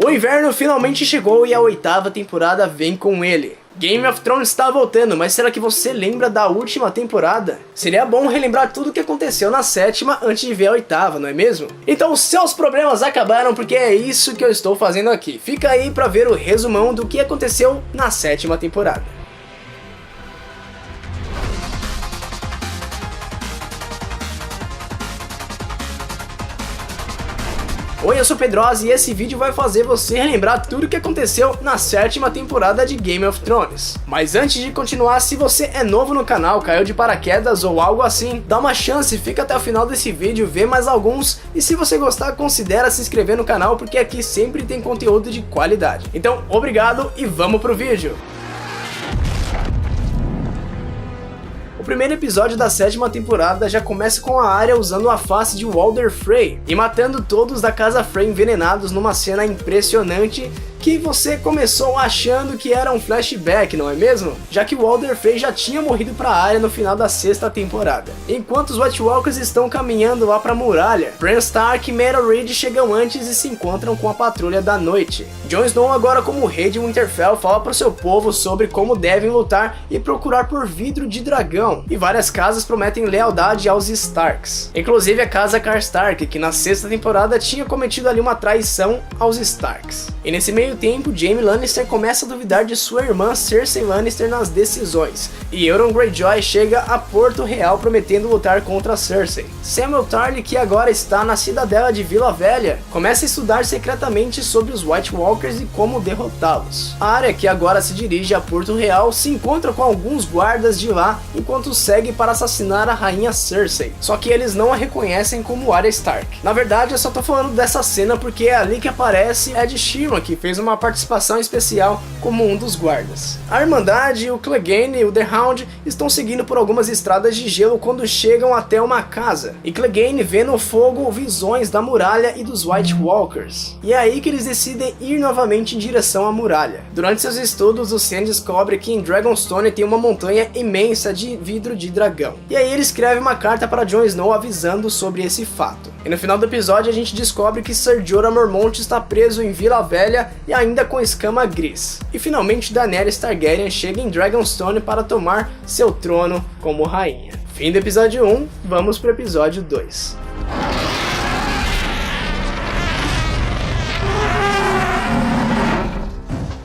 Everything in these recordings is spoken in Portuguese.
O inverno finalmente chegou e a 8ª temporada vem com ele. Game of Thrones está voltando, mas será que você lembra da última temporada? Seria bom relembrar tudo o que aconteceu na 7ª antes de ver a 8ª, não é mesmo? Então seus problemas acabaram porque é isso que eu estou fazendo aqui. Fica aí para ver o resumão do que aconteceu na 7ª temporada. Oi, eu sou o Pedrosa e esse vídeo vai fazer você relembrar tudo o que aconteceu na 7ª temporada de Game of Thrones. Mas antes de continuar, se você é novo no canal, caiu de paraquedas ou algo assim, dá uma chance, fica até o final desse vídeo, vê mais alguns, e se você gostar, considera se inscrever no canal, porque aqui sempre tem conteúdo de qualidade. Então, obrigado e vamos pro vídeo! O primeiro episódio da 7ª temporada já começa com a Arya usando a face de Walder Frey e matando todos da casa Frey envenenados numa cena impressionante que você começou achando que era um flashback, não é mesmo? Já que Walder Frey já tinha morrido pra Arya no final da 6ª temporada. Enquanto os White Walkers estão caminhando lá pra muralha, Bran Stark e Meera Reed chegam antes e se encontram com a Patrulha da Noite. Jon Snow, agora como rei de Winterfell, fala pro seu povo sobre como devem lutar e procurar por vidro de dragão. E várias casas prometem lealdade aos Starks. Inclusive a casa Karstark, que na 6ª temporada tinha cometido ali uma traição aos Starks. E nesse meio tempo, Jaime Lannister começa a duvidar de sua irmã Cersei Lannister nas decisões, e Euron Greyjoy chega a Porto Real prometendo lutar contra Cersei. Samuel Tarly, que agora está na cidadela de Vila Velha, começa a estudar secretamente sobre os White Walkers e como derrotá-los. A Arya, que agora se dirige a Porto Real, se encontra com alguns guardas de lá enquanto segue para assassinar a rainha Cersei, só que eles não a reconhecem como Arya Stark. Na verdade, eu só tô falando dessa cena porque é ali que aparece Ed Sheeran, que fez uma participação especial como um dos guardas. A Irmandade, o Clegane e o The Hound estão seguindo por algumas estradas de gelo quando chegam até uma casa, e Clegane vê no fogo visões da muralha e dos White Walkers. E é aí que eles decidem ir novamente em direção à muralha. Durante seus estudos, o Sam descobre que em Dragonstone tem uma montanha imensa de vidro de dragão. E aí ele escreve uma carta para Jon Snow avisando sobre esse fato. E no final do episódio a gente descobre que Ser Jorah Mormont está preso em Vila Velha e ainda com escama gris. E finalmente Daenerys Targaryen chega em Dragonstone para tomar seu trono como rainha. Fim do episódio 1, vamos pro episódio 2.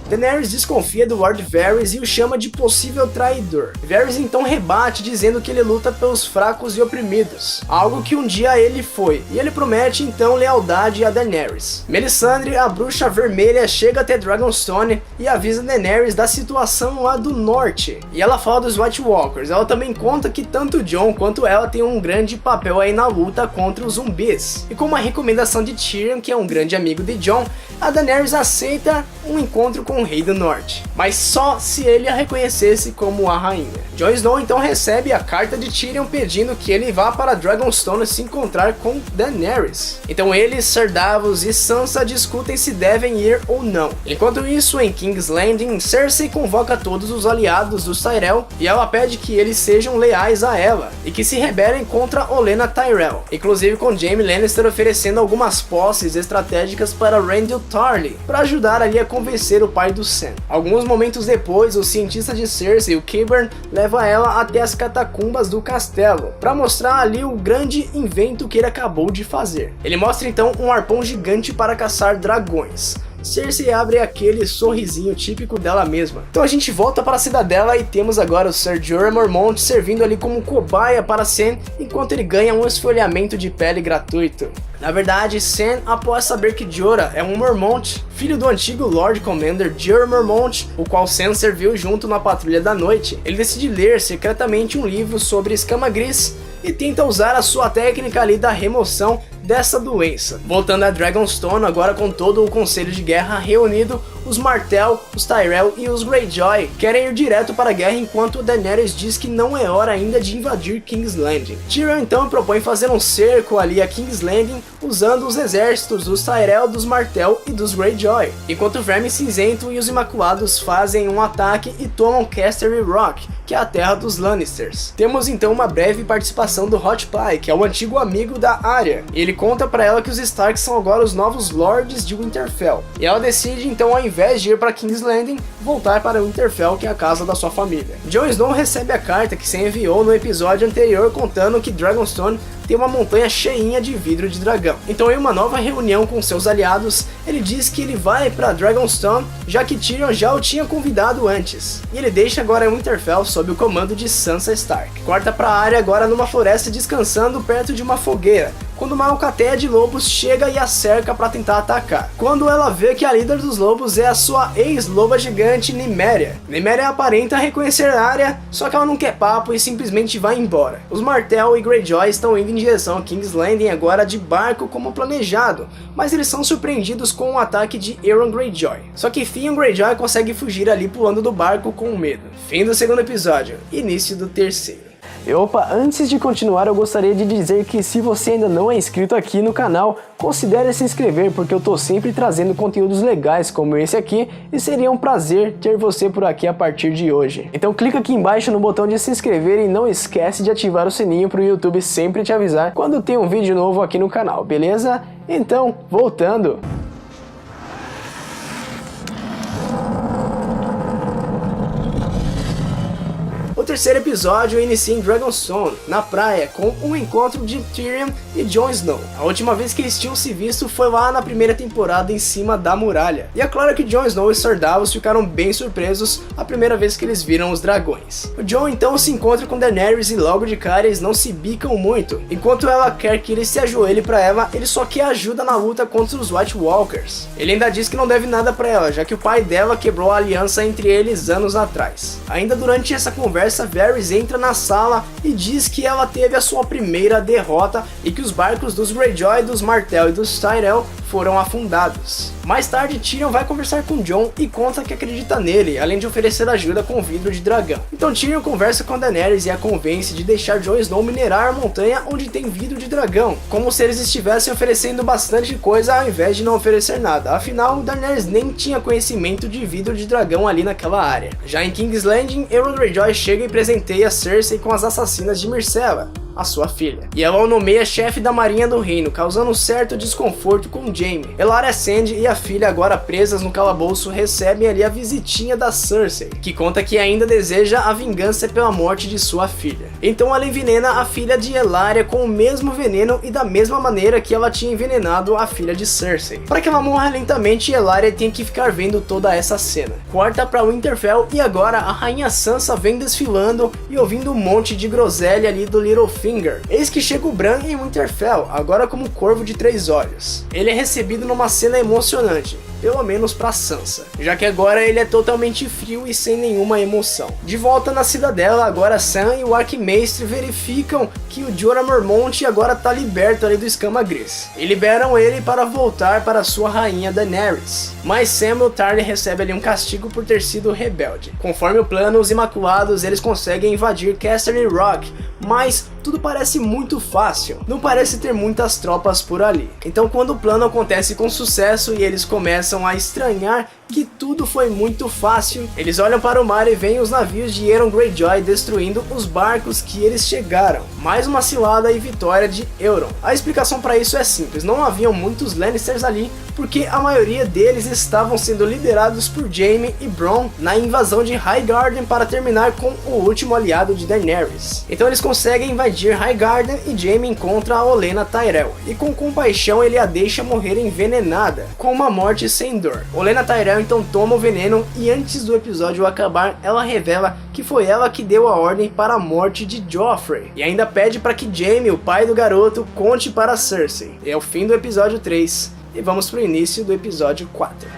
Daenerys desconfia do Lord Varys e o chama de possível traidor. Varys então rebate dizendo que ele luta pelos fracos e oprimidos, algo que um dia ele foi, e ele promete então lealdade a Daenerys. Melisandre, a bruxa vermelha, chega até Dragonstone e avisa Daenerys da situação lá do norte, e ela fala dos White Walkers. Ela também conta que tanto Jon quanto ela tem um grande papel aí na luta contra os zumbis, e com uma recomendação de Tyrion, que é um grande amigo de Jon, a Daenerys aceita um encontro com o Rei do Norte, mas só se ele a reconhecesse como a rainha. Jon Snow então recebe a carta de Tyrion pedindo que ele vá para Dragonstone se encontrar com Daenerys. Então eles, Ser Davos e Sansa discutem se devem ir ou não. Enquanto isso, em King's Landing, Cersei convoca todos os aliados dos Tyrell e ela pede que eles sejam leais a ela e que se rebelem contra Olenna Tyrell, inclusive com Jaime Lannister oferecendo algumas posses estratégicas para Randyll Tarly, para ajudar ali a convencer o pai do Sam. Alguns momentos depois, o cientista de Cersei, o Qyburn, leva ela até as catacumbas do castelo, para mostrar ali o grande invento que ele acabou de fazer. Ele mostra então um arpão gigante para caçar dragões. Cersei abre aquele sorrisinho típico dela mesma. Então a gente volta para a cidadela e temos agora o Ser Jorah Mormont servindo ali como cobaia para Sam, enquanto ele ganha um esfolhamento de pele gratuito. Na verdade, Sam, após saber que Jorah é um Mormont, filho do antigo Lord Commander Jorah Mormont, o qual Sam serviu junto na Patrulha da Noite, ele decide ler secretamente um livro sobre escama gris e tenta usar a sua técnica ali da remoção dessa doença. Voltando a Dragonstone, agora com todo o Conselho de Guerra reunido, os Martell, os Tyrell e os Greyjoy querem ir direto para a guerra, enquanto Daenerys diz que não é hora ainda de invadir King's Landing. Tyrion então propõe fazer um cerco ali a King's Landing usando os exércitos dos Tyrell, dos Martell e dos Greyjoy, enquanto o Verme Cinzento e os Imaculados fazem um ataque e tomam Casterly Rock, que é a terra dos Lannisters. Temos então uma breve participação do Hot Pie, que é o antigo amigo da Arya. Ele conta para ela que os Stark são agora os novos Lords de Winterfell, e ela decide então, ao invés de ir para King's Landing, voltar para Winterfell, que é a casa da sua família. Jon Snow recebe a carta que se enviou no episódio anterior contando que Dragonstone tem uma montanha cheinha de vidro de dragão. Então, em uma nova reunião com seus aliados, ele diz que ele vai para Dragonstone, já que Tyrion já o tinha convidado antes. E ele deixa agora Winterfell sob o comando de Sansa Stark. Corta para a Arya agora numa floresta descansando perto de uma fogueira, quando uma alcateia de lobos chega e a cerca para tentar atacar. Quando ela vê que a líder dos lobos é a sua ex-loba gigante Nymeria. Nymeria aparenta reconhecer a Arya, só que ela não quer papo e simplesmente vai embora. Os Martell e Greyjoy estão indo em direção a King's Landing agora de barco como planejado, mas eles são surpreendidos com um ataque de Euron Greyjoy. Só que Theon Greyjoy consegue fugir ali pulando do barco com medo. Fim do segundo episódio, início do terceiro. E opa, antes de continuar eu gostaria de dizer que se você ainda não é inscrito aqui no canal, considere se inscrever, porque eu tô sempre trazendo conteúdos legais como esse aqui e seria um prazer ter você por aqui a partir de hoje. Então clica aqui embaixo no botão de se inscrever e não esquece de ativar o sininho para o YouTube sempre te avisar quando tem um vídeo novo aqui no canal, beleza? Então, voltando! O terceiro episódio inicia em Dragonstone, na praia, com um encontro de Tyrion e Jon Snow. A última vez que eles tinham se visto foi lá na primeira temporada em cima da muralha. E é claro que Jon Snow e Sir Davos ficaram bem surpresos a primeira vez que eles viram os dragões. O Jon então se encontra com Daenerys e logo de cara eles não se bicam muito. Enquanto ela quer que ele se ajoelhe para ela, ele só quer ajuda na luta contra os White Walkers. Ele ainda diz que não deve nada para ela, já que o pai dela quebrou a aliança entre eles anos atrás. Ainda durante essa conversa, Varys entra na sala e diz que ela teve a sua primeira derrota e que os barcos dos Greyjoy, dos Martell e dos Tyrell foram afundados. Mais tarde, Tyrion vai conversar com Jon e conta que acredita nele, além de oferecer ajuda com vidro de dragão. Então Tyrion conversa com Daenerys e a convence de deixar Jon Snow minerar a montanha onde tem vidro de dragão, como se eles estivessem oferecendo bastante coisa ao invés de não oferecer nada. Afinal, Daenerys nem tinha conhecimento de vidro de dragão ali naquela área. Já em King's Landing, Euron Greyjoy chega e presenteia Cersei com as assassinas de Myrcella, a sua filha, e ela o nomeia chefe da marinha do reino, causando um certo desconforto com Jaime. Ellaria Sand e a filha, agora presas no calabouço, recebem ali a visitinha da Cersei, que conta que ainda deseja a vingança pela morte de sua filha. Então ela envenena a filha de Ellaria com o mesmo veneno e da mesma maneira que ela tinha envenenado a filha de Cersei. Para que ela morra lentamente, Ellaria tem que ficar vendo toda essa cena. Corta para Winterfell e agora a rainha Sansa vem desfilando e ouvindo um monte de groselha ali do Littlefinger. Eis que chega o Bran em Winterfell, agora como corvo de 3 olhos. Ele é recebido numa cena emocionante, pelo menos pra Sansa, já que agora ele é totalmente frio e sem nenhuma emoção. De volta na cidadela, agora Sam e o Arquimestre verificam que o Jorah Mormont agora tá liberto ali do Escama Gris, e liberam ele para voltar para sua rainha Daenerys. Mas Samwell Tarly recebe ali um castigo por ter sido rebelde. Conforme o plano, os Imaculados eles conseguem invadir Casterly Rock, mas tudo parece muito fácil, não parece ter muitas tropas por ali. Então quando o plano acontece com sucesso e eles começam a estranhar que tudo foi muito fácil, eles olham para o mar e veem os navios de Euron Greyjoy destruindo os barcos que eles chegaram. Mais uma cilada e vitória de Euron. A explicação para isso é simples, não haviam muitos Lannisters ali, porque a maioria deles estavam sendo liderados por Jaime e Bronn na invasão de Highgarden para terminar com o último aliado de Daenerys. Então eles conseguem invadir Highgarden e Jaime encontra a Olenna Tyrell, e com compaixão ele a deixa morrer envenenada, com uma morte sem dor. Olenna Tyrell então toma o veneno e antes do episódio acabar, ela revela que foi ela que deu a ordem para a morte de Joffrey, e ainda pede para que Jaime, o pai do garoto, conte para Cersei. É o fim do episódio 3, e vamos pro início do episódio 4.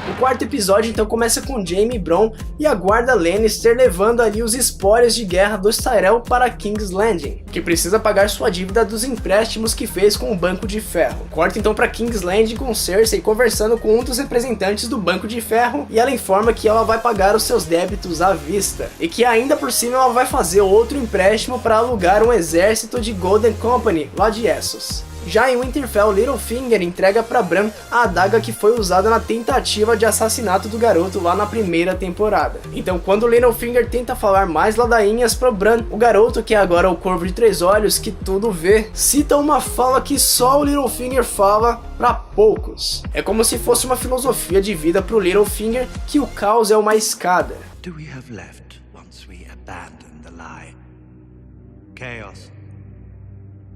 O quarto episódio então começa com Jaime e Bronn e a guarda Lannister levando ali os espólios de guerra dos Tyrell para King's Landing, que precisa pagar sua dívida dos empréstimos que fez com o Banco de Ferro. Corta então para King's Landing com Cersei conversando com um dos representantes do Banco de Ferro e ela informa que ela vai pagar os seus débitos à vista e que ainda por cima ela vai fazer outro empréstimo para alugar um exército de Golden Company lá de Essos. Já em Winterfell, Littlefinger entrega para Bran a adaga que foi usada na tentativa de assassinato do garoto lá na primeira temporada. Então quando Littlefinger tenta falar mais ladainhas para Bran, o garoto, que é agora o Corvo de Três Olhos, que tudo vê, cita uma fala que só o Littlefinger fala para poucos. É como se fosse uma filosofia de vida pro Littlefinger, que o caos é uma escada. Do we have left once we abandon the lie? Chaos.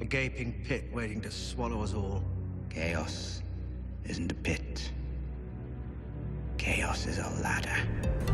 A gaping pit waiting to swallow us all. Chaos isn't a pit. Chaos is a ladder.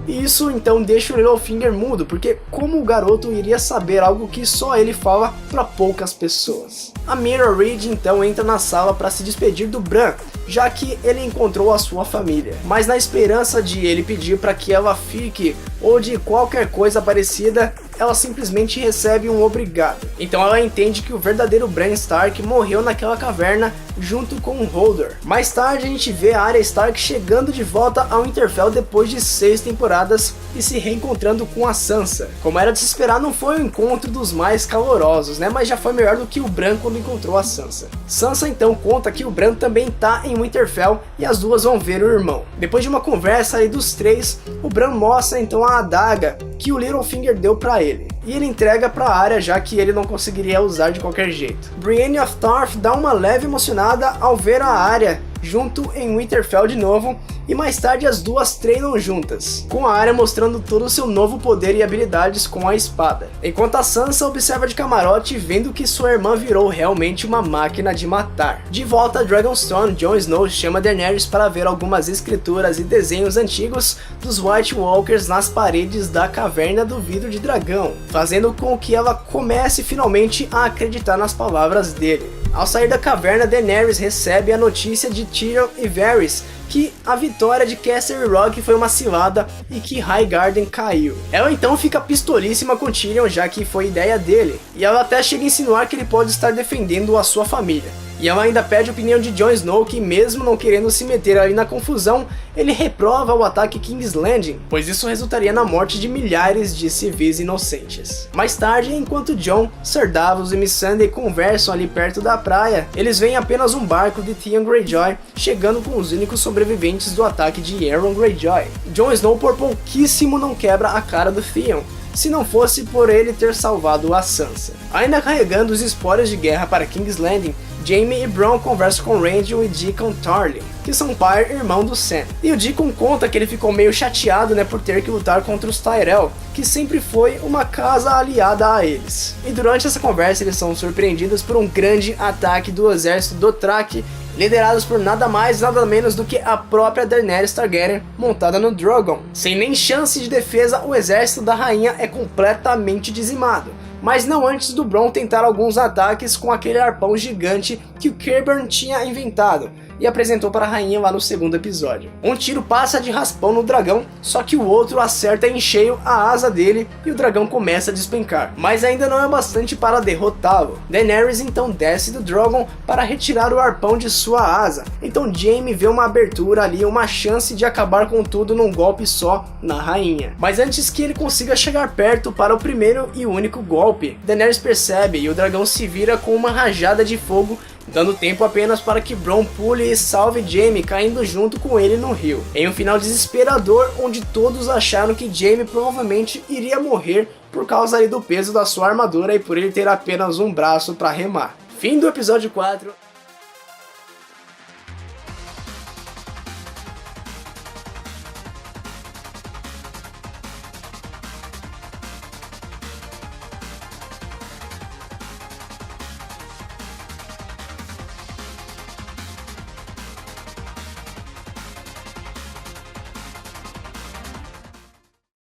E isso então deixa o Littlefinger mudo, porque como o garoto iria saber algo que só ele fala para poucas pessoas? A Meera Reed então entra na sala para se despedir do Bran, já que ele encontrou a sua família, mas na esperança de ele pedir para que ela fique ou de qualquer coisa parecida, ela simplesmente recebe um obrigado. Então ela entende que o verdadeiro Bran Stark morreu naquela caverna junto com o Hodor. Mais tarde a gente vê a Arya Stark chegando de volta ao Winterfell depois de 6 temporadas e se reencontrando com a Sansa. Como era de se esperar, não foi um encontro dos mais calorosos, né? Mas já foi melhor do que o Bran quando encontrou a Sansa. Sansa então conta que o Bran também tá em Winterfell e as duas vão ver o irmão. Depois de uma conversa aí dos três, o Bran mostra então a adaga que o Littlefinger deu pra ele. E ele entrega pra Arya, já que ele não conseguiria usar de qualquer jeito. Brienne of Tarth dá uma leve emocionada ao ver a Arya junto em Winterfell de novo, e mais tarde as duas treinam juntas, com a Arya mostrando todo o seu novo poder e habilidades com a espada. Enquanto a Sansa observa de camarote, vendo que sua irmã virou realmente uma máquina de matar. De volta a Dragonstone, Jon Snow chama Daenerys para ver algumas escrituras e desenhos antigos dos White Walkers nas paredes da Caverna do Vidro de Dragão, fazendo com que ela comece finalmente a acreditar nas palavras dele. Ao sair da caverna, Daenerys recebe a notícia de Tyrion e Varys que a vitória de Casterly Rock foi uma cilada e que Highgarden caiu. Ela então fica pistolíssima com Tyrion, já que foi ideia dele, e ela até chega a insinuar que ele pode estar defendendo a sua família. E ela ainda pede a opinião de Jon Snow, que mesmo não querendo se meter ali na confusão, ele reprova o ataque King's Landing, pois isso resultaria na morte de milhares de civis inocentes. Mais tarde, enquanto Jon, Ser Davos e Missandei conversam ali perto da praia, eles veem apenas um barco de Theon Greyjoy chegando com os únicos sobreviventes do ataque de Euron Greyjoy. Jon Snow por pouquíssimo não quebra a cara do Theon, se não fosse por ele ter salvado a Sansa. Ainda carregando os espólios de guerra para King's Landing, Jaime e Bronn conversam com Randyll e Deacon Tarly, que são pai e irmão do Sam. E o Deacon conta que ele ficou meio chateado, né, por ter que lutar contra os Tyrell, que sempre foi uma casa aliada a eles. E durante essa conversa eles são surpreendidos por um grande ataque do exército Dothraki, liderados por nada mais nada menos do que a própria Daenerys Targaryen montada no Drogon. Sem nem chance de defesa, o exército da rainha é completamente dizimado, mas não antes do Bronn tentar alguns ataques com aquele arpão gigante que o Qyburn tinha inventado e apresentou para a rainha lá no segundo episódio. Um tiro passa de raspão no dragão, só que o outro acerta em cheio a asa dele e o dragão começa a despencar, mas ainda não é bastante para derrotá-lo. Daenerys então desce do Drogon para retirar o arpão de sua asa, então Jaime vê uma abertura ali, uma chance de acabar com tudo num golpe só na rainha. Mas antes que ele consiga chegar perto para o primeiro e único golpe, Daenerys percebe e o dragão se vira com uma rajada de fogo, dando tempo apenas para que Bronn pule e salve Jaime, caindo junto com ele no rio. Em um final desesperador, onde todos acharam que Jaime provavelmente iria morrer por causa ali do peso da sua armadura e por ele ter apenas um braço para remar. Fim do episódio 4.